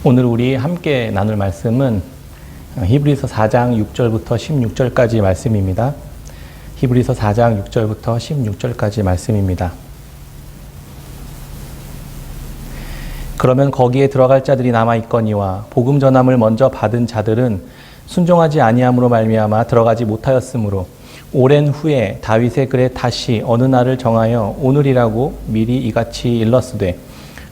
오늘 우리 함께 나눌 말씀은 히브리서 4장 6절부터 16절까지 말씀입니다. 히브리서 4장 6절부터 16절까지 말씀입니다. 그러면 거기에 들어갈 자들이 남아있거니와 복음 전함을 먼저 받은 자들은 순종하지 아니함으로 말미암아 들어가지 못하였으므로 오랜 후에 다윗의 글에 다시 어느 날을 정하여 오늘이라고 미리 이같이 일렀으되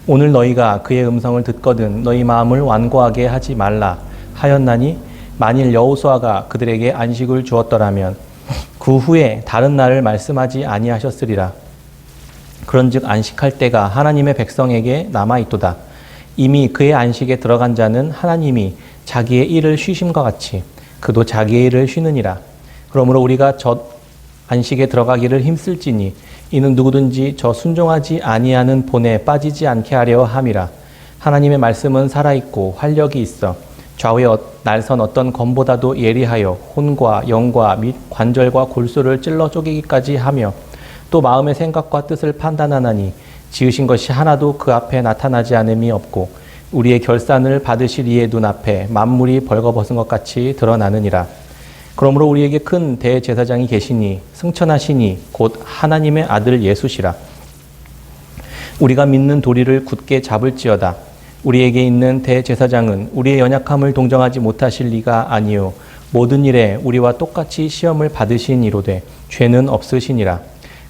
오늘 너희가 그의 음성을 듣거든 너희 마음을 완고하게 하지 말라 하였나니 만일 여호수아가 그들에게 안식을 주었더라면 그 후에 다른 날을 말씀하지 아니하셨으리라. 그런즉 안식할 때가 하나님의 백성에게 남아있도다. 이미 그의 안식에 들어간 자는 하나님이 자기의 일을 쉬심과 같이 그도 자기의 일을 쉬느니라. 그러므로 우리가 저 안식에 들어가기를 힘쓸지니 이는 누구든지 저 순종하지 아니하는 본에 빠지지 않게 하려 함이라. 하나님의 말씀은 살아있고 활력이 있어 좌우에 날선 어떤 검보다도 예리하여 혼과 영과 및 관절과 골수를 찔러 쪼개기까지 하며 또 마음의 생각과 뜻을 판단하나니 지으신 것이 하나도 그 앞에 나타나지 않음이 없고 우리의 결산을 받으실 이의 눈앞에 만물이 벌거벗은 것 같이 드러나느니라. 그러므로 우리에게 큰 대제사장이 계시니 승천하시니 곧 하나님의 아들 예수시라. 우리가 믿는 도리를 굳게 잡을지어다. 우리에게 있는 대제사장은 우리의 연약함을 동정하지 못하실 리가 아니요 모든 일에 우리와 똑같이 시험을 받으신 이로되 죄는 없으시니라.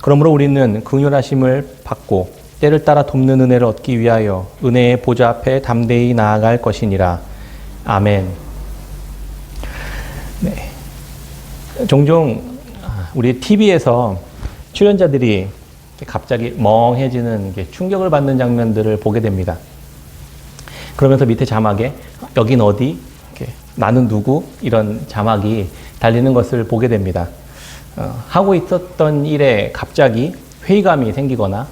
그러므로 우리는 긍휼하심을 받고 때를 따라 돕는 은혜를 얻기 위하여 은혜의 보좌 앞에 담대히 나아갈 것이니라. 아멘. 네. 종종 우리 TV에서 출연자들이 갑자기 멍해지는 충격을 받는 장면들을 보게 됩니다. 그러면서 밑에 자막에 여긴 어디? 나는 누구? 이런 자막이 달리는 것을 보게 됩니다. 하고 있었던 일에 갑자기 회의감이 생기거나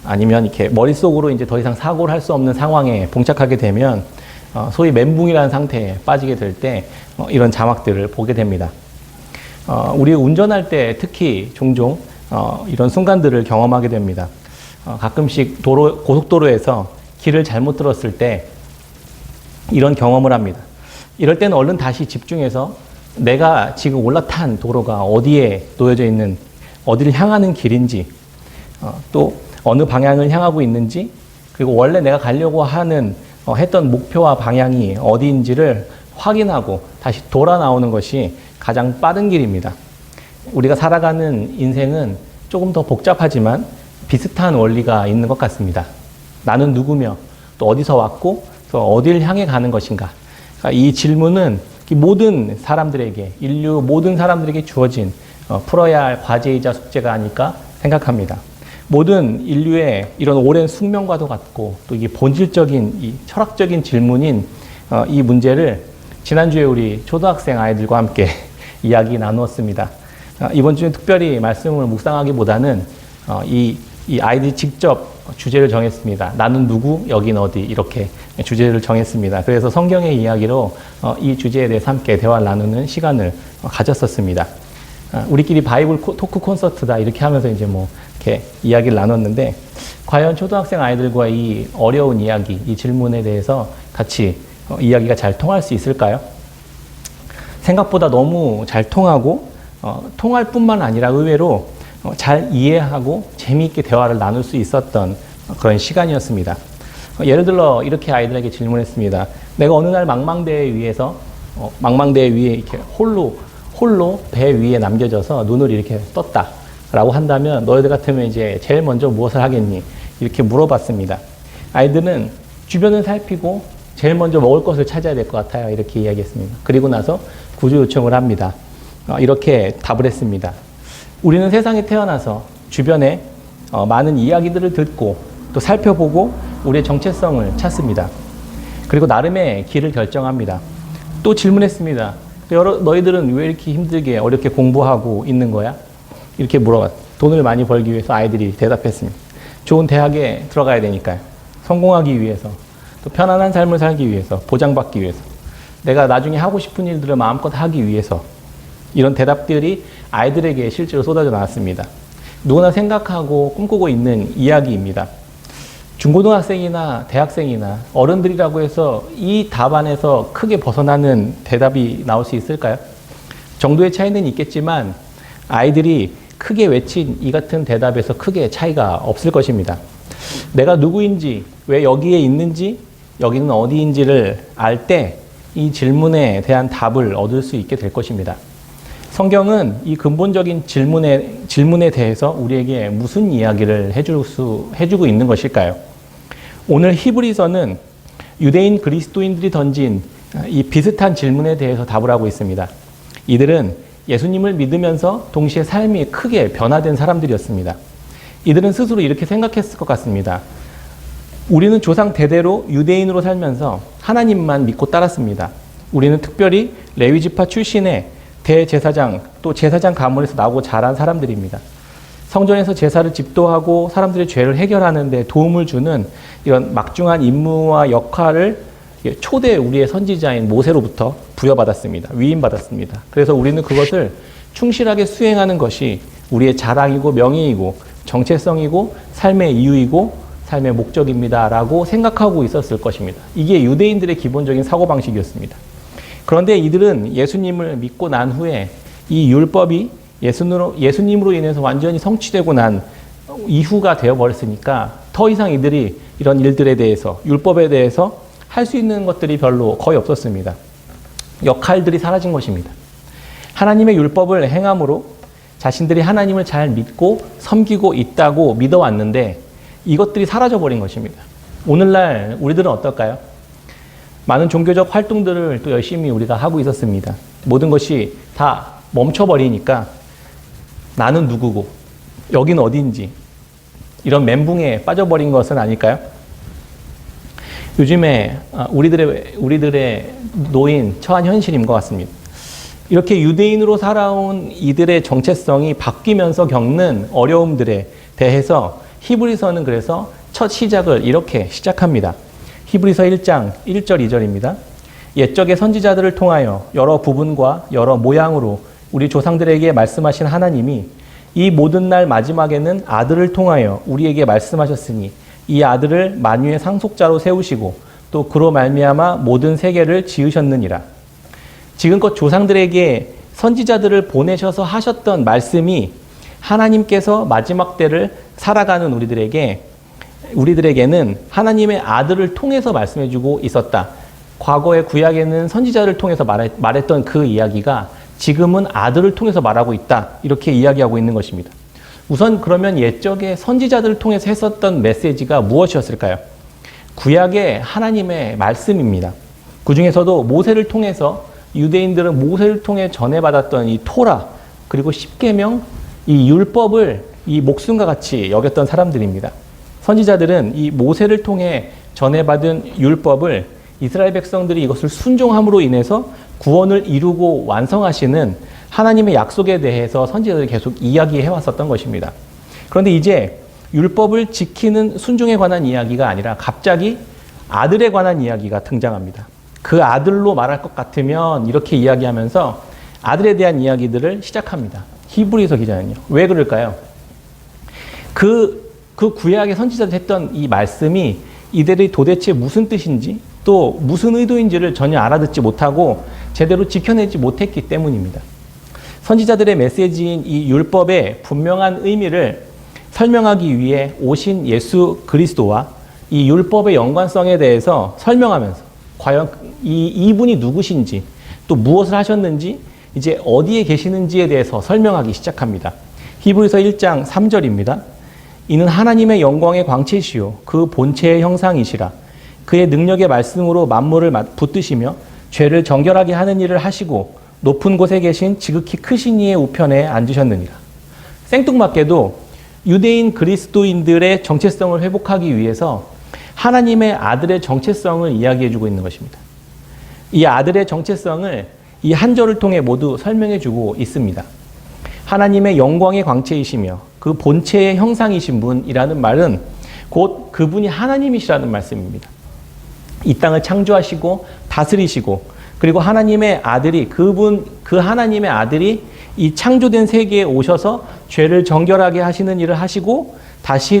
아니면 이렇게 머릿속으로 이제 더 이상 사고를 할 수 없는 상황에 봉착하게 되면 소위 멘붕이라는 상태에 빠지게 될 때 이런 자막들을 보게 됩니다. 우리 운전할 때 특히 종종 이런 순간들을 경험하게 됩니다. 가끔씩 고속도로에서 길을 잘못 들었을 때 이런 경험을 합니다. 이럴 때는 얼른 다시 집중해서 내가 지금 올라탄 도로가 어디에 놓여져 있는, 어디를 향하는 길인지, 또 어느 방향을 향하고 있는지, 그리고 원래 내가 가려고 하는 했던 목표와 방향이 어디인지를 확인하고 다시 돌아 나오는 것이 가장 빠른 길입니다. 우리가 살아가는 인생은 조금 더 복잡하지만 비슷한 원리가 있는 것 같습니다. 나는 누구며 또 어디서 왔고 또 어디를 향해 가는 것인가. 이 질문은 모든 사람들에게, 인류 모든 사람들에게 주어진 풀어야 할 과제이자 숙제가 아닐까 생각합니다. 모든 인류의 이런 오랜 숙명과도 같고 또 이게 본질적인 이 철학적인 질문인 이 문제를 지난주에 우리 초등학생 아이들과 함께 이야기 나누었습니다. 이번 주에 특별히 말씀을 묵상하기보다는 이 아이들이 직접 주제를 정했습니다. 나는 누구, 여긴 어디, 이렇게 주제를 정했습니다. 그래서 성경의 이야기로 이 주제에 대해서 함께 대화를 나누는 시간을 가졌었습니다. 우리끼리 바이블 토크 콘서트다 이렇게 하면서 이제 이렇게 이야기를 나눴는데 과연 초등학생 아이들과 이 어려운 이야기, 이 질문에 대해서 같이 이야기가 잘 통할 수 있을까요? 생각보다 너무 잘 통하고 통할 뿐만 아니라 의외로 잘 이해하고 재미있게 대화를 나눌 수 있었던 그런 시간이었습니다. 예를 들어 이렇게 아이들에게 질문했습니다. 내가 어느 날 망망대해 위에 이렇게 홀로 배 위에 남겨져서 눈을 이렇게 떴다 라고 한다면 너희들 같으면 이제 제일 먼저 무엇을 하겠니? 이렇게 물어봤습니다. 아이들은 주변을 살피고 제일 먼저 먹을 것을 찾아야 될 것 같아요. 이렇게 이야기했습니다. 그리고 나서 구조 요청을 합니다. 이렇게 답을 했습니다. 우리는 세상에 태어나서 주변에 많은 이야기들을 듣고 또 살펴보고 우리의 정체성을 찾습니다. 그리고 나름의 길을 결정합니다. 또 질문했습니다. 너희들은 왜 이렇게 힘들게 어렵게 공부하고 있는 거야? 이렇게 물어봤어요. 돈을 많이 벌기 위해서 아이들이 대답했습니다. 좋은 대학에 들어가야 되니까요. 성공하기 위해서, 또 편안한 삶을 살기 위해서, 보장받기 위해서, 내가 나중에 하고 싶은 일들을 마음껏 하기 위해서, 이런 대답들이 아이들에게 실제로 쏟아져 나왔습니다. 누구나 생각하고 꿈꾸고 있는 이야기입니다. 중고등학생이나 대학생이나 어른들이라고 해서 이 답안에서 크게 벗어나는 대답이 나올 수 있을까요? 정도의 차이는 있겠지만 아이들이 크게 외친 이 같은 대답에서 크게 차이가 없을 것입니다. 내가 누구인지, 왜 여기에 있는지, 여기는 어디인지를 알 때 이 질문에 대한 답을 얻을 수 있게 될 것입니다. 성경은 이 근본적인 질문에 대해서 우리에게 무슨 이야기를 해주고 있는 것일까요? 오늘 히브리서는 유대인 그리스도인들이 던진 이 비슷한 질문에 대해서 답을 하고 있습니다. 이들은 예수님을 믿으면서 동시에 삶이 크게 변화된 사람들이었습니다. 이들은 스스로 이렇게 생각했을 것 같습니다. 우리는 조상 대대로 유대인으로 살면서 하나님만 믿고 따랐습니다. 우리는 특별히 레위지파 출신의 대제사장 또 제사장 가문에서 나고 자란 사람들입니다. 성전에서 제사를 집도하고 사람들의 죄를 해결하는 데 도움을 주는 이런 막중한 임무와 역할을 초대 우리의 선지자인 모세로부터 부여받았습니다. 위임받았습니다. 그래서 우리는 그것을 충실하게 수행하는 것이 우리의 자랑이고 명예이고 정체성이고 삶의 이유이고 삶의 목적입니다라고 생각하고 있었을 것입니다. 이게 유대인들의 기본적인 사고방식이었습니다. 그런데 이들은 예수님을 믿고 난 후에 이 율법이 예수님으로 인해서 완전히 성취되고 난 이후가 되어버렸으니까 더 이상 이들이 이런 일들에 대해서, 율법에 대해서 할 수 있는 것들이 별로 거의 없었습니다. 역할들이 사라진 것입니다. 하나님의 율법을 행함으로 자신들이 하나님을 잘 믿고 섬기고 있다고 믿어왔는데 이것들이 사라져버린 것입니다. 오늘날 우리들은 어떨까요? 많은 종교적 활동들을 또 열심히 우리가 하고 있었습니다. 모든 것이 다 멈춰버리니까 나는 누구고 여긴 어딘지 이런 멘붕에 빠져버린 것은 아닐까요? 요즘에 우리들의 놓인 처한 현실인 것 같습니다. 이렇게 유대인으로 살아온 이들의 정체성이 바뀌면서 겪는 어려움들에 대해서 히브리서는 그래서 첫 시작을 이렇게 시작합니다. 히브리서 1장 1절 2절입니다. 옛적의 선지자들을 통하여 여러 부분과 여러 모양으로 우리 조상들에게 말씀하신 하나님이 이 모든 날 마지막에는 아들을 통하여 우리에게 말씀하셨으니 이 아들을 만유의 상속자로 세우시고 또 그로 말미암아 모든 세계를 지으셨느니라. 지금껏 조상들에게 선지자들을 보내셔서 하셨던 말씀이 하나님께서 마지막 때를 살아가는 우리들에게는 하나님의 아들을 통해서 말씀해주고 있었다. 과거의 구약에는 선지자를 통해서 말했던 그 이야기가 지금은 아들을 통해서 말하고 있다. 이렇게 이야기하고 있는 것입니다. 우선 그러면 옛적에 선지자들을 통해서 했었던 메시지가 무엇이었을까요? 구약의 하나님의 말씀입니다. 그 중에서도 모세를 통해서 유대인들은 모세를 통해 전해받았던 이 토라 그리고 십계명 이 율법을 이 목숨과 같이 여겼던 사람들입니다. 선지자들은 이 모세를 통해 전해받은 율법을 이스라엘 백성들이 이것을 순종함으로 인해서 구원을 이루고 완성하시는 하나님의 약속에 대해서 선지자들이 계속 이야기해 왔었던 것입니다. 그런데 이제 율법을 지키는 순종에 관한 이야기가 아니라 갑자기 아들에 관한 이야기가 등장합니다. 그 아들로 말할 것 같으면 이렇게 이야기하면서 아들에 대한 이야기들을 시작합니다. 히브리서 기자는요. 왜 그럴까요? 그 구약의 선지자들 했던 이 말씀이 이들이 도대체 무슨 뜻인지 또 무슨 의도인지를 전혀 알아듣지 못하고 제대로 지켜내지 못했기 때문입니다. 선지자들의 메시지인 이 율법의 분명한 의미를 설명하기 위해 오신 예수 그리스도와 이 율법의 연관성에 대해서 설명하면서 과연 이분이 누구신지 또 무엇을 하셨는지 이제 어디에 계시는지에 대해서 설명하기 시작합니다. 히브리서 1장 3절입니다. 이는 하나님의 영광의 광채시요 그 본체의 형상이시라. 그의 능력의 말씀으로 만물을 붙드시며 죄를 정결하게 하는 일을 하시고 높은 곳에 계신 지극히 크신 이의 우편에 앉으셨느니라. 생뚱맞게도 유대인 그리스도인들의 정체성을 회복하기 위해서 하나님의 아들의 정체성을 이야기해주고 있는 것입니다. 이 아들의 정체성을 이 한 절을 통해 모두 설명해주고 있습니다. 하나님의 영광의 광채이시며 그 본체의 형상이신 분이라는 말은 곧 그분이 하나님이시라는 말씀입니다. 이 땅을 창조하시고 다스리시고 그리고 하나님의 아들이 그 하나님의 아들이 이 창조된 세계에 오셔서 죄를 정결하게 하시는 일을 하시고 다시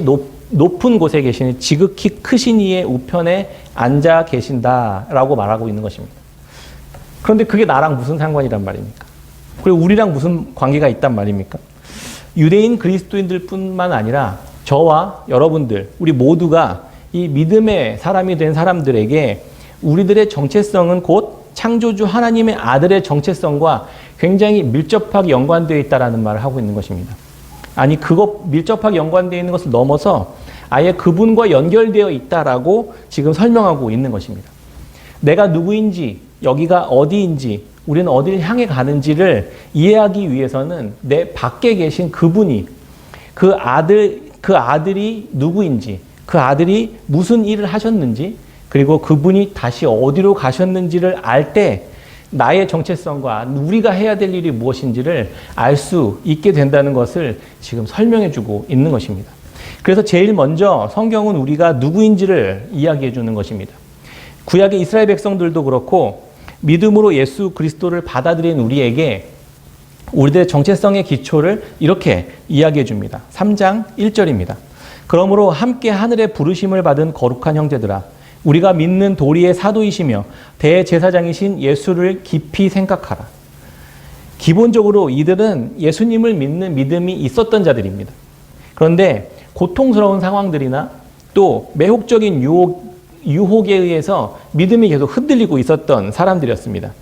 높은 곳에 계시는 지극히 크신 이의 우편에 앉아 계신다라고 말하고 있는 것입니다. 그런데 그게 나랑 무슨 상관이란 말입니까? 그리고 우리랑 무슨 관계가 있단 말입니까? 유대인 그리스도인들 뿐만 아니라 저와 여러분들, 우리 모두가 이 믿음의 사람이 된 사람들에게 우리들의 정체성은 곧 창조주 하나님의 아들의 정체성과 굉장히 밀접하게 연관되어 있다는 말을 하고 있는 것입니다. 아니, 그것 밀접하게 연관되어 있는 것을 넘어서 아예 그분과 연결되어 있다라고 지금 설명하고 있는 것입니다. 내가 누구인지, 여기가 어디인지, 우리는 어디를 향해 가는지를 이해하기 위해서는 내 밖에 계신 그분이 그 아들이 누구인지, 그 아들이 무슨 일을 하셨는지, 그리고 그분이 다시 어디로 가셨는지를 알 때 나의 정체성과 우리가 해야 될 일이 무엇인지를 알 수 있게 된다는 것을 지금 설명해 주고 있는 것입니다. 그래서 제일 먼저 성경은 우리가 누구인지를 이야기해 주는 것입니다. 구약의 이스라엘 백성들도 그렇고 믿음으로 예수 그리스도를 받아들인 우리에게 우리들의 정체성의 기초를 이렇게 이야기해 줍니다. 3장 1절입니다. 그러므로 함께 하늘의 부르심을 받은 거룩한 형제들아, 우리가 믿는 도리의 사도이시며 대제사장이신 예수를 깊이 생각하라. 기본적으로 이들은 예수님을 믿는 믿음이 있었던 자들입니다. 그런데 고통스러운 상황들이나 또 매혹적인 유혹에 의해서 믿음이 계속 흔들리고 있었던 사람들이었습니다.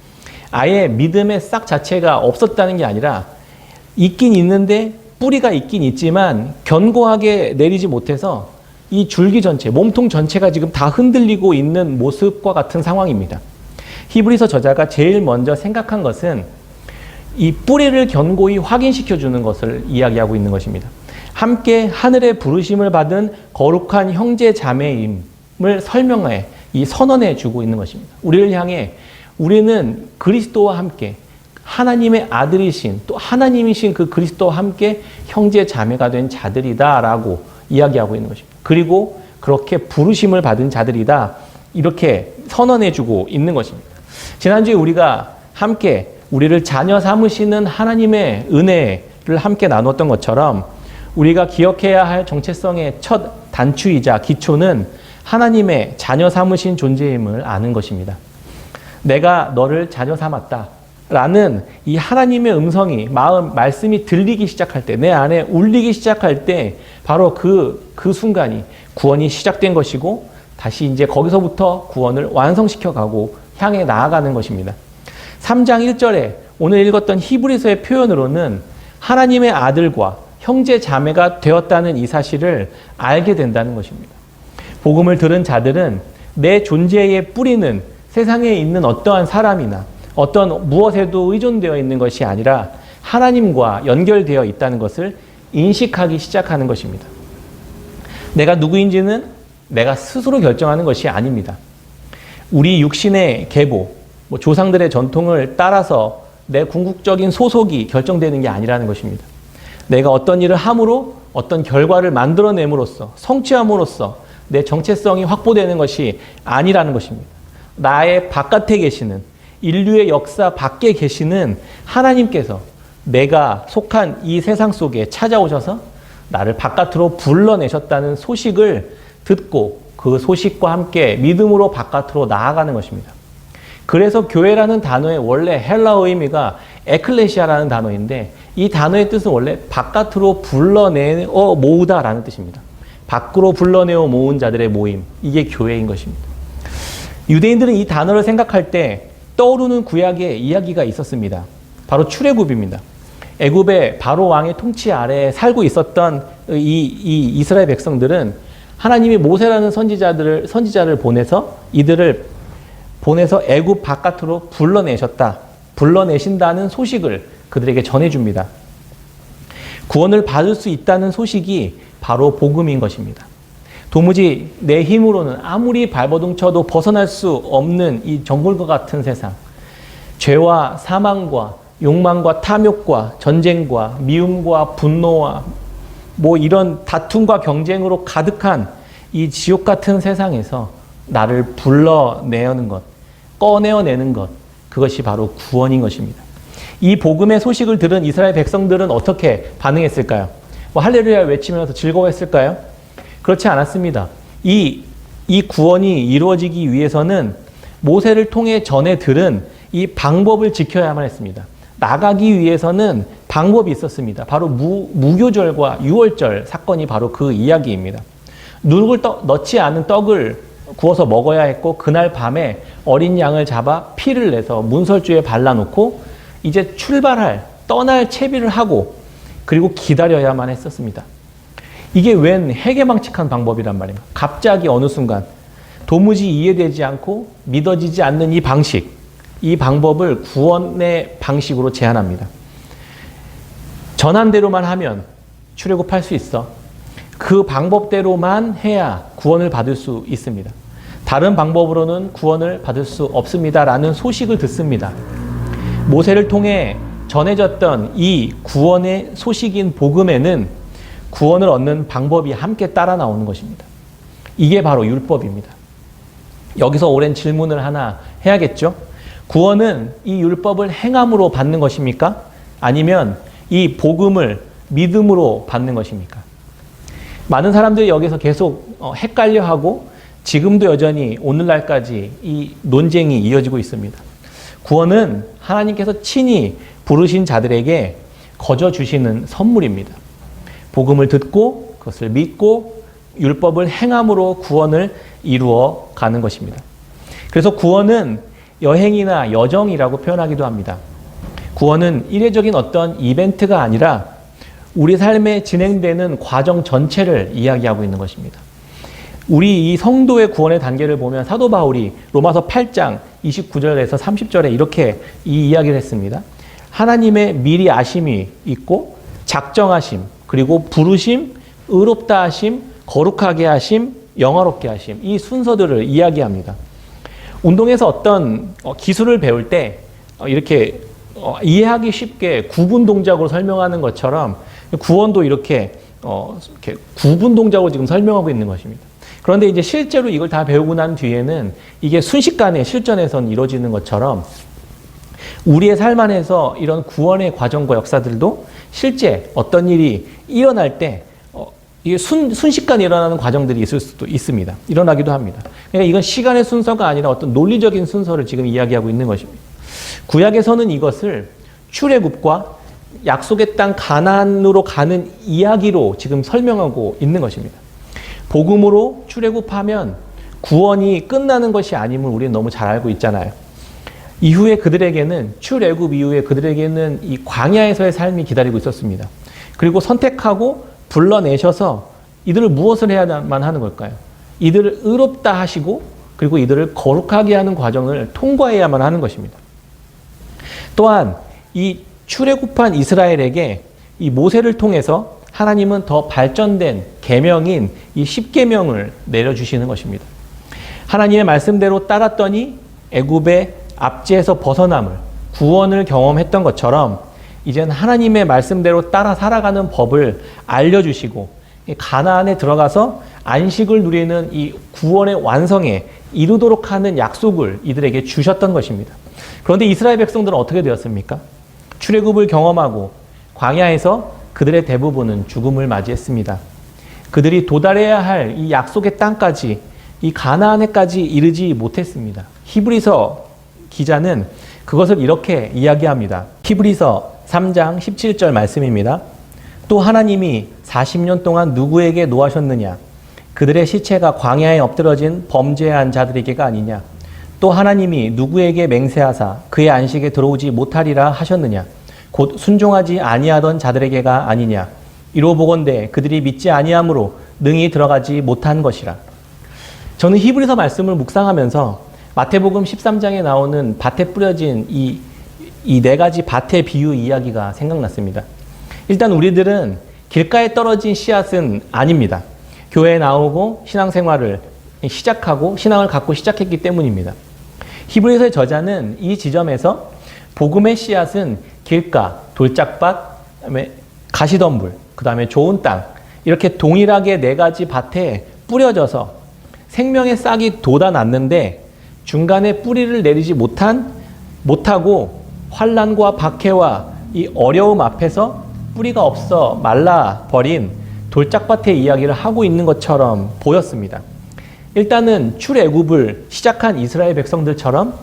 아예 믿음의 싹 자체가 없었다는 게 아니라 있긴 있는데 뿌리가 있긴 있지만 견고하게 내리지 못해서 이 줄기 전체, 몸통 전체가 지금 다 흔들리고 있는 모습과 같은 상황입니다. 히브리서 저자가 제일 먼저 생각한 것은 이 뿌리를 견고히 확인시켜 주는 것을 이야기하고 있는 것입니다. 함께 하늘의 부르심을 받은 거룩한 형제 자매임을 설명해 이 선언해 주고 있는 것입니다. 우리를 향해 우리는 그리스도와 함께 하나님의 아들이신 또 하나님이신 그 그리스도와 함께 형제 자매가 된 자들이다라고 이야기하고 있는 것입니다. 그리고 그렇게 부르심을 받은 자들이다 이렇게 선언해 주고 있는 것입니다. 지난주에 우리가 함께 우리를 자녀 삼으시는 하나님의 은혜를 함께 나눴던 것처럼 우리가 기억해야 할 정체성의 첫 단추이자 기초는 하나님의 자녀 삼으신 존재임을 아는 것입니다. 내가 너를 자녀 삼았다 라는 이 하나님의 음성이 말씀이 들리기 시작할 때, 내 안에 울리기 시작할 때 바로 그 순간이 구원이 시작된 것이고 다시 이제 거기서부터 구원을 완성시켜 가고 향해 나아가는 것입니다. 3장 1절에 오늘 읽었던 히브리서의 표현으로는 하나님의 아들과 형제 자매가 되었다는 이 사실을 알게 된다는 것입니다. 복음을 들은 자들은 내 존재의 뿌리는 세상에 있는 어떠한 사람이나 어떤 무엇에도 의존되어 있는 것이 아니라 하나님과 연결되어 있다는 것을 인식하기 시작하는 것입니다. 내가 누구인지는 내가 스스로 결정하는 것이 아닙니다. 우리 육신의 계보, 조상들의 전통을 따라서 내 궁극적인 소속이 결정되는 게 아니라는 것입니다. 내가 어떤 일을 함으로 어떤 결과를 만들어냄으로써 성취함으로써 내 정체성이 확보되는 것이 아니라는 것입니다. 나의 바깥에 계시는 인류의 역사 밖에 계시는 하나님께서 내가 속한 이 세상 속에 찾아오셔서 나를 바깥으로 불러내셨다는 소식을 듣고 그 소식과 함께 믿음으로 바깥으로 나아가는 것입니다. 그래서 교회라는 단어의 원래 헬라어 의미가 에클레시아라는 단어인데 이 단어의 뜻은 원래 바깥으로 불러내어 모으다라는 뜻입니다. 밖으로 불러내어 모은 자들의 모임, 이게 교회인 것입니다. 유대인들은 이 단어를 생각할 때 떠오르는 구약의 이야기가 있었습니다. 바로 출애굽입니다. 애굽의 바로 왕의 통치 아래에 살고 있었던 이 이스라엘 백성들은 하나님이 모세라는 선지자를 이들을 보내서 애굽 바깥으로 불러내신다는 소식을 그들에게 전해줍니다. 구원을 받을 수 있다는 소식이 바로 복음인 것입니다. 도무지 내 힘으로는 아무리 발버둥 쳐도 벗어날 수 없는 이 정글과 같은 세상, 죄와 사망과 욕망과 탐욕과 전쟁과 미움과 분노와 이런 다툼과 경쟁으로 가득한 이 지옥 같은 세상에서 나를 불러내는 것, 꺼내어내는 것, 그것이 바로 구원인 것입니다. 이 복음의 소식을 들은 이스라엘 백성들은 어떻게 반응했을까요? 할렐루야 외치면서 즐거워했을까요? 그렇지 않았습니다. 이 구원이 이루어지기 위해서는 모세를 통해 전해 들은 이 방법을 지켜야만 했습니다. 나가기 위해서는 방법이 있었습니다. 바로 무교절과 유월절 사건이 바로 그 이야기입니다. 누룩을 넣지 않은 떡을 구워서 먹어야 했고, 그날 밤에 어린 양을 잡아 피를 내서 문설주에 발라놓고 이제 떠날 채비를 하고, 그리고 기다려야만 했었습니다. 이게 웬 해괴망측한 방법이란 말입니다. 갑자기 어느 순간 도무지 이해되지 않고 믿어지지 않는 이 방식, 이 방법을 구원의 방식으로 제안합니다. 전한 대로만 하면 출애굽할 수 있어. 그 방법대로만 해야 구원을 받을 수 있습니다. 다른 방법으로는 구원을 받을 수 없습니다. 라는 소식을 듣습니다. 모세를 통해 전해졌던 이 구원의 소식인 복음에는 구원을 얻는 방법이 함께 따라 나오는 것입니다. 이게 바로 율법입니다. 여기서 오랜 질문을 하나 해야겠죠? 구원은 이 율법을 행함으로 받는 것입니까? 아니면 이 복음을 믿음으로 받는 것입니까? 많은 사람들이 여기서 계속 헷갈려하고 지금도 여전히 오늘날까지 이 논쟁이 이어지고 있습니다. 구원은 하나님께서 친히 부르신 자들에게 거저 주시는 선물입니다. 복음을 듣고 그것을 믿고 율법을 행함으로 구원을 이루어 가는 것입니다. 그래서 구원은 여행이나 여정이라고 표현하기도 합니다. 구원은 이례적인 어떤 이벤트가 아니라 우리 삶에 진행되는 과정 전체를 이야기하고 있는 것입니다. 우리 이 성도의 구원의 단계를 보면 사도 바울이 로마서 8장 29절에서 30절에 이렇게 이 이야기를 했습니다. 하나님의 미리 아심이 있고 작정하심, 그리고 부르심, 의롭다 하심, 거룩하게 하심, 영화롭게 하심, 이 순서들을 이야기합니다. 운동에서 어떤 기술을 배울 때 이렇게 이해하기 쉽게 구분 동작으로 설명하는 것처럼 구원도 이렇게 구분 동작으로 지금 설명하고 있는 것입니다. 그런데 이제 실제로 이걸 다 배우고 난 뒤에는 이게 순식간에 실전에선 이루어지는 것처럼 우리의 삶 안에서 이런 구원의 과정과 역사들도 실제 어떤 일이 일어날 때 이게 순식간에 일어나는 과정들이 있을 수도 있습니다. 일어나기도 합니다. 그러니까 이건 시간의 순서가 아니라 어떤 논리적인 순서를 지금 이야기하고 있는 것입니다. 구약에서는 이것을 출애굽과 약속의 땅 가나안으로 가는 이야기로 지금 설명하고 있는 것입니다. 복음으로 출애굽하면 구원이 끝나는 것이 아님을 우리는 너무 잘 알고 있잖아요. 이후에 그들에게는 출애굽 이후에 그들에게는 이 광야에서의 삶이 기다리고 있었습니다. 그리고 선택하고 불러내셔서 이들을 무엇을 해야만 하는 걸까요? 이들을 의롭다 하시고 그리고 이들을 거룩하게 하는 과정을 통과해야만 하는 것입니다. 또한 이 출애굽한 이스라엘에게 이 모세를 통해서 하나님은 더 발전된 계명인 이 10계명을 내려주시는 것입니다. 하나님의 말씀대로 따랐더니 애굽의 압제에서 벗어남을, 구원을 경험했던 것처럼 이제는 하나님의 말씀대로 따라 살아가는 법을 알려주시고 가나안에 들어가서 안식을 누리는 이 구원의 완성에 이루도록 하는 약속을 이들에게 주셨던 것입니다. 그런데 이스라엘 백성들은 어떻게 되었습니까? 출애굽을 경험하고 광야에서 그들의 대부분은 죽음을 맞이했습니다. 그들이 도달해야 할 이 약속의 땅까지, 이 가나안에까지 이르지 못했습니다. 히브리서 기자는 그것을 이렇게 이야기합니다. 히브리서 3장 17절 말씀입니다. 또 하나님이 40년 동안 누구에게 노하셨느냐? 그들의 시체가 광야에 엎드러진 범죄한 자들에게가 아니냐? 또 하나님이 누구에게 맹세하사 그의 안식에 들어오지 못하리라 하셨느냐? 곧 순종하지 아니하던 자들에게가 아니냐? 이로 보건대 그들이 믿지 아니함으로 능히 들어가지 못한 것이라. 저는 히브리서 말씀을 묵상하면서 마태복음 13장에 나오는 밭에 뿌려진 이 네 가지 밭의 비유 이야기가 생각났습니다. 일단 우리들은 길가에 떨어진 씨앗은 아닙니다. 교회에 나오고 신앙생활을 시작하고 신앙을 갖고 시작했기 때문입니다. 히브리서의 저자는 이 지점에서 복음의 씨앗은 길가, 돌짝밭, 그다음에 가시덤불, 그다음에 좋은 땅, 이렇게 동일하게 네 가지 밭에 뿌려져서 생명의 싹이 돋아났는데 중간에 뿌리를 내리지 못하고 환난과 박해와 이 어려움 앞에서 뿌리가 없어 말라버린 돌짝밭의 이야기를 하고 있는 것처럼 보였습니다. 일단은 출애굽을 시작한 이스라엘 백성들처럼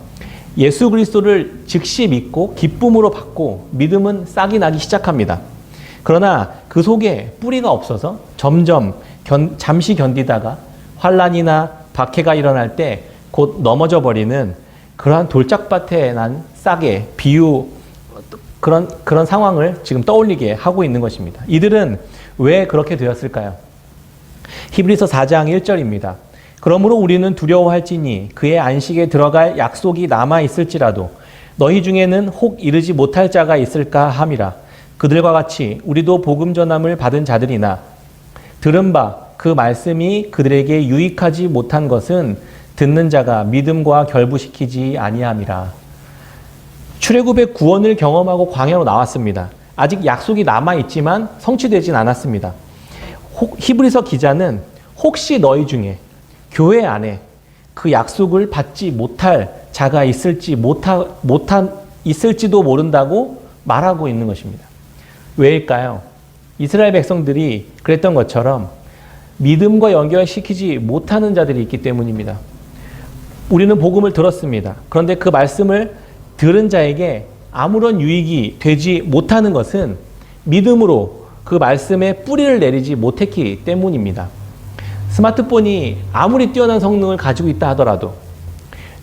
예수 그리스도를 즉시 믿고 기쁨으로 받고 믿음은 싹이 나기 시작합니다. 그러나 그 속에 뿌리가 없어서 점점 잠시 견디다가 환란이나 박해가 일어날 때 곧 넘어져 버리는 그러한 돌짝밭에 난 싹의 비유, 그런 상황을 지금 떠올리게 하고 있는 것입니다. 이들은 왜 그렇게 되었을까요? 히브리서 4장 1절입니다. 그러므로 우리는 두려워할지니 그의 안식에 들어갈 약속이 남아 있을지라도 너희 중에는 혹 이르지 못할 자가 있을까 함이라. 그들과 같이 우리도 복음 전함을 받은 자들이나 들은 바 그 말씀이 그들에게 유익하지 못한 것은 듣는 자가 믿음과 결부시키지 아니함이라. 출애굽의 구원을 경험하고 광야로 나왔습니다. 아직 약속이 남아있지만 성취되진 않았습니다. 히브리서 기자는 혹시 너희 중에 교회 안에 그 약속을 받지 못할 자가 있을지도 모른다고 말하고 있는 것입니다. 왜일까요? 이스라엘 백성들이 그랬던 것처럼 믿음과 연결시키지 못하는 자들이 있기 때문입니다. 우리는 복음을 들었습니다. 그런데 그 말씀을 들은 자에게 아무런 유익이 되지 못하는 것은 믿음으로 그 말씀에 뿌리를 내리지 못했기 때문입니다. 스마트폰이 아무리 뛰어난 성능을 가지고 있다 하더라도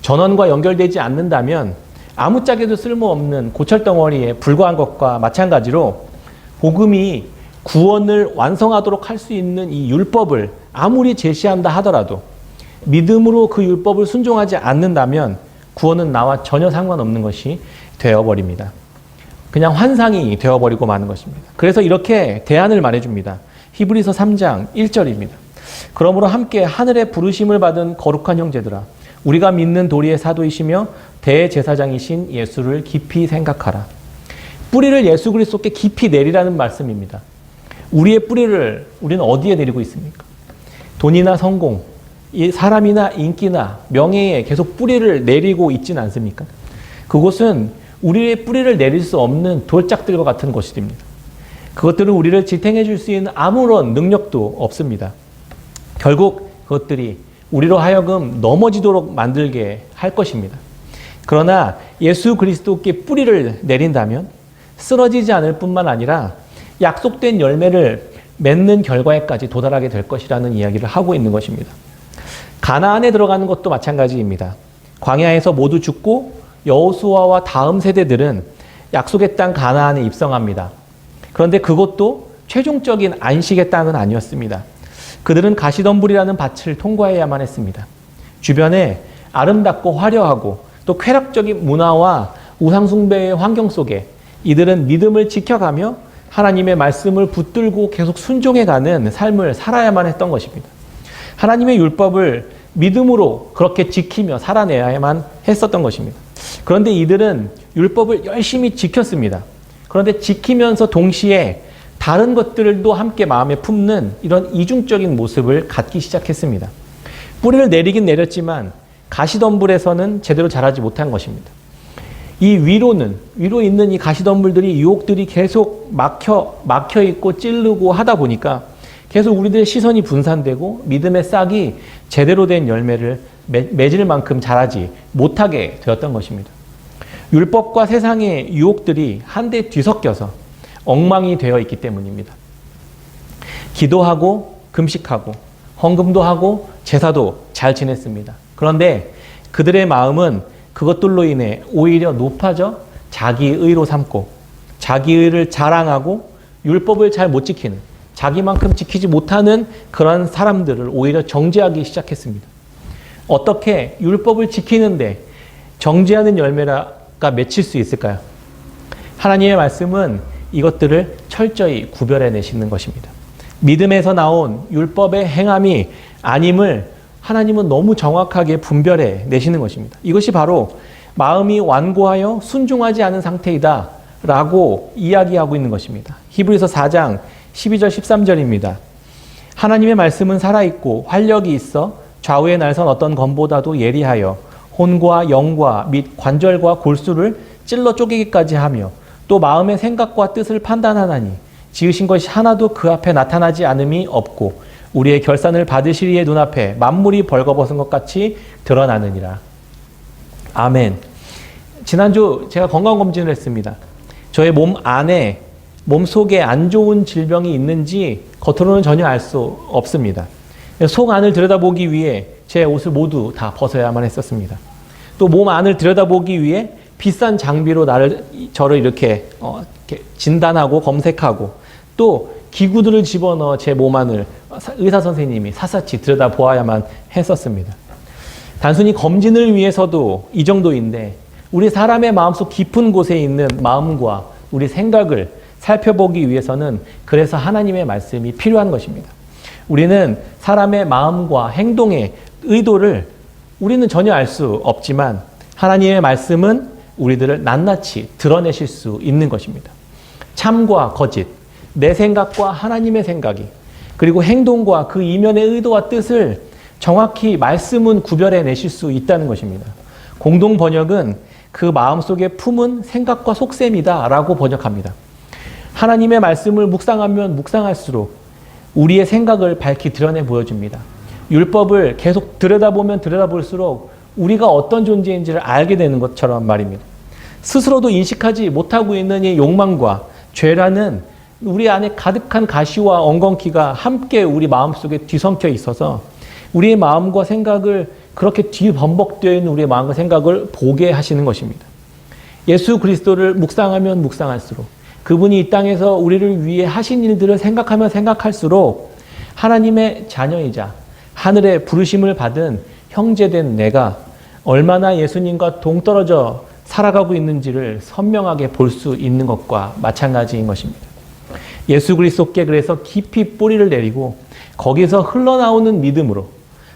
전원과 연결되지 않는다면 아무짝에도 쓸모없는 고철덩어리에 불과한 것과 마찬가지로 복음이 구원을 완성하도록 할 수 있는 이 율법을 아무리 제시한다 하더라도 믿음으로 그 율법을 순종하지 않는다면 구원은 나와 전혀 상관없는 것이 되어버립니다. 그냥 환상이 되어버리고 마는 것입니다. 그래서 이렇게 대안을 말해줍니다. 히브리서 3장 1절입니다. 그러므로 함께 하늘의 부르심을 받은 거룩한 형제들아, 우리가 믿는 도리의 사도이시며 대제사장이신 예수를 깊이 생각하라. 뿌리를 예수 그리스도께 깊이 내리라는 말씀입니다. 우리의 뿌리를 우리는 어디에 내리고 있습니까? 돈이나 성공, 사람이나 인기나 명예에 계속 뿌리를 내리고 있지는 않습니까? 그곳은 우리의 뿌리를 내릴 수 없는 돌짝들과 같은 것이 됩니다. 그것들은 우리를 지탱해 줄 수 있는 아무런 능력도 없습니다. 결국 그것들이 우리로 하여금 넘어지도록 만들게 할 것입니다. 그러나 예수 그리스도께 뿌리를 내린다면 쓰러지지 않을 뿐만 아니라 약속된 열매를 맺는 결과에까지 도달하게 될 것이라는 이야기를 하고 있는 것입니다. 가나안에 들어가는 것도 마찬가지입니다. 광야에서 모두 죽고 여호수아와 다음 세대들은 약속의 땅 가나안에 입성합니다. 그런데 그것도 최종적인 안식의 땅은 아니었습니다. 그들은 가시덤불이라는 밭을 통과해야만 했습니다. 주변에 아름답고 화려하고 또 쾌락적인 문화와 우상숭배의 환경 속에 이들은 믿음을 지켜가며 하나님의 말씀을 붙들고 계속 순종해가는 삶을 살아야만 했던 것입니다. 하나님의 율법을 믿음으로 그렇게 지키며 살아내야만 했었던 것입니다. 그런데 이들은 율법을 열심히 지켰습니다. 그런데 지키면서 동시에 다른 것들도 함께 마음에 품는 이런 이중적인 모습을 갖기 시작했습니다. 뿌리를 내리긴 내렸지만 가시덤불에서는 제대로 자라지 못한 것입니다. 이 위로 있는 이 가시덤불들이 유혹들이 계속 막혀 있고 찌르고 하다 보니까 계속 우리들의 시선이 분산되고 믿음의 싹이 제대로 된 열매를 맺을 만큼 자라지 못하게 되었던 것입니다. 율법과 세상의 유혹들이 한데 뒤섞여서 엉망이 되어 있기 때문입니다. 기도하고 금식하고 헌금도 하고 제사도 잘 지냈습니다. 그런데 그들의 마음은 그것들로 인해 오히려 높아져 자기의로 삼고 자기의를 자랑하고 율법을 잘 못 지키는, 자기만큼 지키지 못하는 그런 사람들을 오히려 정죄하기 시작했습니다. 어떻게 율법을 지키는데 정죄하는 열매가 맺힐 수 있을까요? 하나님의 말씀은 이것들을 철저히 구별해내시는 것입니다. 믿음에서 나온 율법의 행함이 아님을 하나님은 너무 정확하게 분별해 내시는 것입니다. 이것이 바로 마음이 완고하여 순종하지 않은 상태이다 라고 이야기하고 있는 것입니다. 히브리서 4장 12절 13절입니다. 하나님의 말씀은 살아있고 활력이 있어 좌우의 날선 어떤 검보다도 예리하여 혼과 영과 및 관절과 골수를 찔러 쪼개기까지 하며 또 마음의 생각과 뜻을 판단하나니 지으신 것이 하나도 그 앞에 나타나지 않음이 없고 우리의 결산을 받으실 이의 눈앞에 만물이 벌거벗은 것 같이 드러나느니라. 아멘. 지난주 제가 건강검진을 했습니다. 저의 몸 안에, 몸 속에 안 좋은 질병이 있는지 겉으로는 전혀 알 수 없습니다. 속 안을 들여다보기 위해 제 옷을 모두 다 벗어야만 했었습니다. 또 몸 안을 들여다보기 위해 비싼 장비로 저를 이렇게 진단하고 검색하고 또 기구들을 집어넣어 제 몸 안을 의사 선생님이 샅샅이 들여다보아야만 했었습니다. 단순히 검진을 위해서도 이 정도인데 우리 사람의 마음속 깊은 곳에 있는 마음과 우리 생각을 살펴보기 위해서는 그래서 하나님의 말씀이 필요한 것입니다. 우리는 사람의 마음과 행동의 의도를 우리는 전혀 알 수 없지만 하나님의 말씀은 우리들을 낱낱이 드러내실 수 있는 것입니다. 참과 거짓, 내 생각과 하나님의 생각이, 그리고 행동과 그 이면의 의도와 뜻을 정확히 말씀은 구별해 내실 수 있다는 것입니다. 공동 번역은 그 마음속에 품은 생각과 속셈이다 라고 번역합니다. 하나님의 말씀을 묵상하면 묵상할수록 우리의 생각을 밝히 드러내 보여줍니다. 율법을 계속 들여다보면 들여다볼수록 우리가 어떤 존재인지를 알게 되는 것처럼 말입니다. 스스로도 인식하지 못하고 있는 이 욕망과 죄라는 우리 안에 가득한 가시와 엉겅퀴가 함께 우리 마음속에 뒤섞여 있어서 우리의 마음과 생각을 그렇게 뒤범벅되어 있는 우리의 마음과 생각을 보게 하시는 것입니다. 예수 그리스도를 묵상하면 묵상할수록 그분이 이 땅에서 우리를 위해 하신 일들을 생각하면 생각할수록 하나님의 자녀이자 하늘의 부르심을 받은 형제된 내가 얼마나 예수님과 동떨어져 살아가고 있는지를 선명하게 볼 수 있는 것과 마찬가지인 것입니다. 예수 그리스도께 그래서 깊이 뿌리를 내리고 거기서 흘러나오는 믿음으로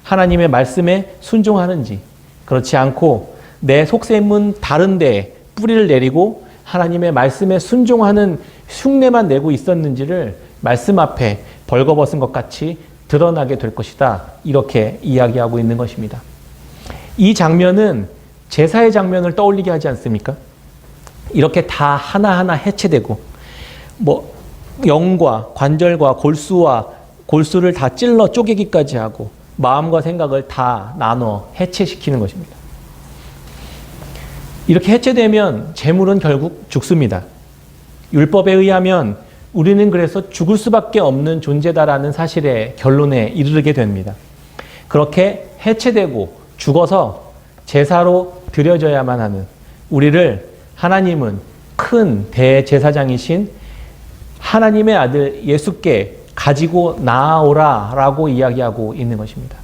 하나님의 말씀에 순종하는지 그렇지 않고 내 속셈은 다른 데에 뿌리를 내리고 하나님의 말씀에 순종하는 흉내만 내고 있었는지를 말씀 앞에 벌거벗은 것 같이 드러나게 될 것이다. 이렇게 이야기하고 있는 것입니다. 이 장면은 제사의 장면을 떠올리게 하지 않습니까? 이렇게 다 하나하나 해체되고 영과 관절과 골수를 다 찔러 쪼개기까지 하고 마음과 생각을 다 나눠 해체시키는 것입니다. 이렇게 해체되면 재물은 결국 죽습니다. 율법에 의하면 우리는 그래서 죽을 수밖에 없는 존재다라는 사실의 결론에 이르게 됩니다. 그렇게 해체되고 죽어서 제사로 드려져야만 하는 우리를 하나님은 큰 대제사장이신 하나님의 아들 예수께 가지고 나아오라 라고 이야기하고 있는 것입니다.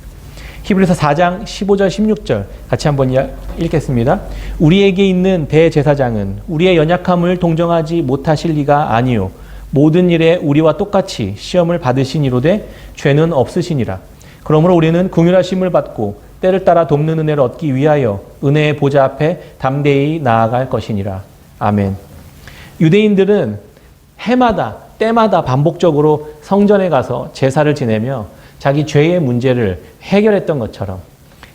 히브리서 4장 15절 16절 같이 한번 읽겠습니다. 우리에게 있는 대제사장은 우리의 연약함을 동정하지 못하실 리가 아니요 모든 일에 우리와 똑같이 시험을 받으시니로되 죄는 없으시니라. 그러므로 우리는 긍휼하심을 받고 때를 따라 돕는 은혜를 얻기 위하여 은혜의 보좌 앞에 담대히 나아갈 것이니라. 아멘. 유대인들은 해마다 때마다 반복적으로 성전에 가서 제사를 지내며 자기 죄의 문제를 해결했던 것처럼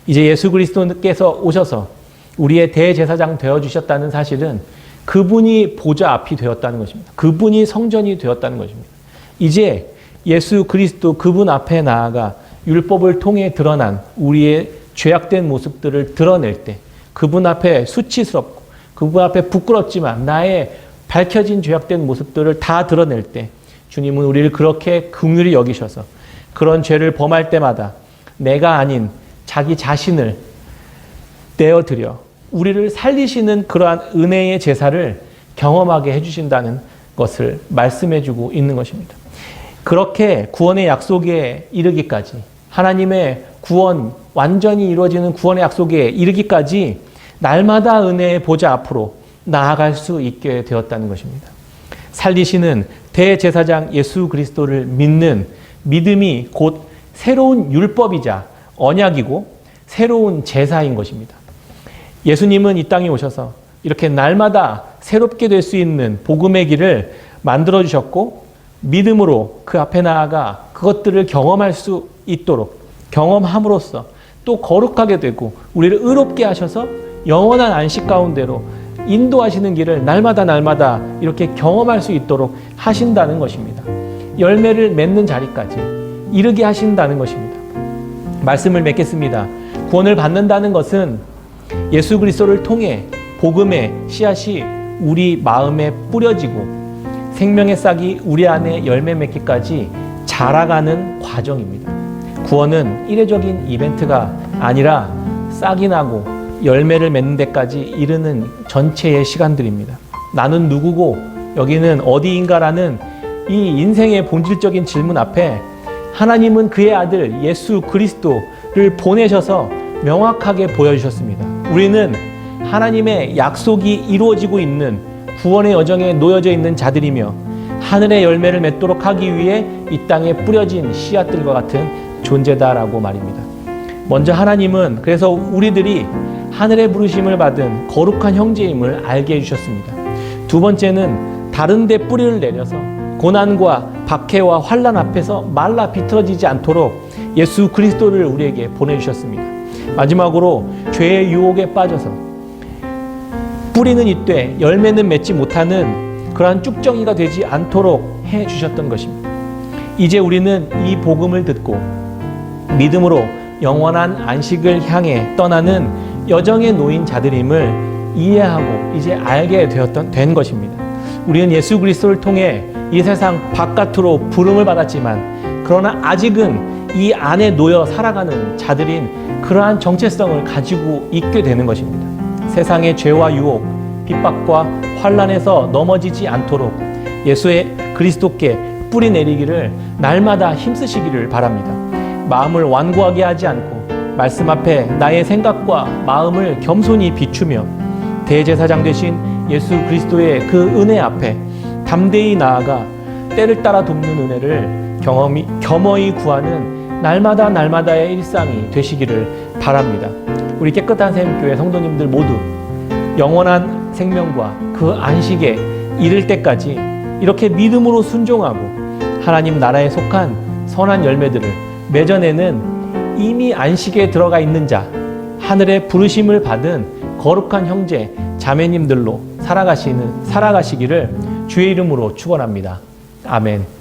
이제 예수 그리스도께서 오셔서 우리의 대제사장 되어주셨다는 사실은 그분이 보좌 앞이 되었다는 것입니다. 그분이 성전이 되었다는 것입니다. 이제 예수 그리스도 그분 앞에 나아가 율법을 통해 드러난 우리의 죄악된 모습들을 드러낼 때 그분 앞에 수치스럽고 그분 앞에 부끄럽지만 나의 밝혀진 죄악된 모습들을 다 드러낼 때 주님은 우리를 그렇게 긍휼히 여기셔서 그런 죄를 범할 때마다 내가 아닌 자기 자신을 내어드려 우리를 살리시는 그러한 은혜의 제사를 경험하게 해주신다는 것을 말씀해주고 있는 것입니다. 그렇게 구원의 약속에 이르기까지 하나님의 구원, 완전히 이루어지는 구원의 약속에 이르기까지 날마다 은혜의 보좌 앞으로 나아갈 수 있게 되었다는 것입니다. 살리시는 대제사장 예수 그리스도를 믿는 믿음이 곧 새로운 율법이자 언약이고 새로운 제사인 것입니다. 예수님은 이 땅에 오셔서 이렇게 날마다 새롭게 될 수 있는 복음의 길을 만들어 주셨고 믿음으로 그 앞에 나아가 그것들을 경험할 수 있도록 경험함으로써 또 거룩하게 되고 우리를 의롭게 하셔서 영원한 안식 가운데로 인도하시는 길을 날마다 이렇게 경험할 수 있도록 하신다는 것입니다. 열매를 맺는 자리까지 이르게 하신다는 것입니다. 말씀을 맺겠습니다. 구원을 받는다는 것은 예수 그리스도를 통해 복음의 씨앗이 우리 마음에 뿌려지고 생명의 싹이 우리 안에 열매 맺기까지 자라가는 과정입니다. 구원은 이례적인 이벤트가 아니라 싹이 나고 열매를 맺는 데까지 이르는 전체의 시간들입니다. 나는 누구고 여기는 어디인가라는 이 인생의 본질적인 질문 앞에 하나님은 그의 아들 예수 그리스도를 보내셔서 명확하게 보여주셨습니다. 우리는 하나님의 약속이 이루어지고 있는 구원의 여정에 놓여져 있는 자들이며 하늘의 열매를 맺도록 하기 위해 이 땅에 뿌려진 씨앗들과 같은 존재다라고 말입니다. 먼저 하나님은 그래서 우리들이 하늘의 부르심을 받은 거룩한 형제임을 알게 해주셨습니다. 두 번째는 다른 데 뿌리를 내려서 고난과 박해와 환난 앞에서 말라 비틀어지지 않도록 예수 그리스도를 우리에게 보내주셨습니다. 마지막으로 죄의 유혹에 빠져서 뿌리는 잇되 열매는 맺지 못하는 그러한 쭉정이가 되지 않도록 해주셨던 것입니다. 이제 우리는 이 복음을 듣고 믿음으로 영원한 안식을 향해 떠나는 여정에 놓인 자들임을 이해하고 이제 알게 된 것입니다. 우리는 예수 그리스도를 통해 이 세상 바깥으로 부름을 받았지만 그러나 아직은 이 안에 놓여 살아가는 자들인 그러한 정체성을 가지고 있게 되는 것입니다. 세상의 죄와 유혹, 핍박과 환난에서 넘어지지 않도록 예수의 그리스도께 뿌리 내리기를 날마다 힘쓰시기를 바랍니다. 마음을 완고하게 하지 않고 말씀 앞에 나의 생각과 마음을 겸손히 비추며 대제사장 되신 예수 그리스도의 그 은혜 앞에 담대히 나아가 때를 따라 돕는 은혜를 겸허히 구하는 날마다의 일상이 되시기를 바랍니다. 우리 깨끗한 샘교회 성도님들 모두 영원한 생명과 그 안식에 이를 때까지 이렇게 믿음으로 순종하고 하나님 나라에 속한 선한 열매들을 맺어내는 이미 안식에 들어가 있는 자, 하늘의 부르심을 받은 거룩한 형제, 자매님들로 살아가시기를 주의 이름으로 축원합니다. 아멘.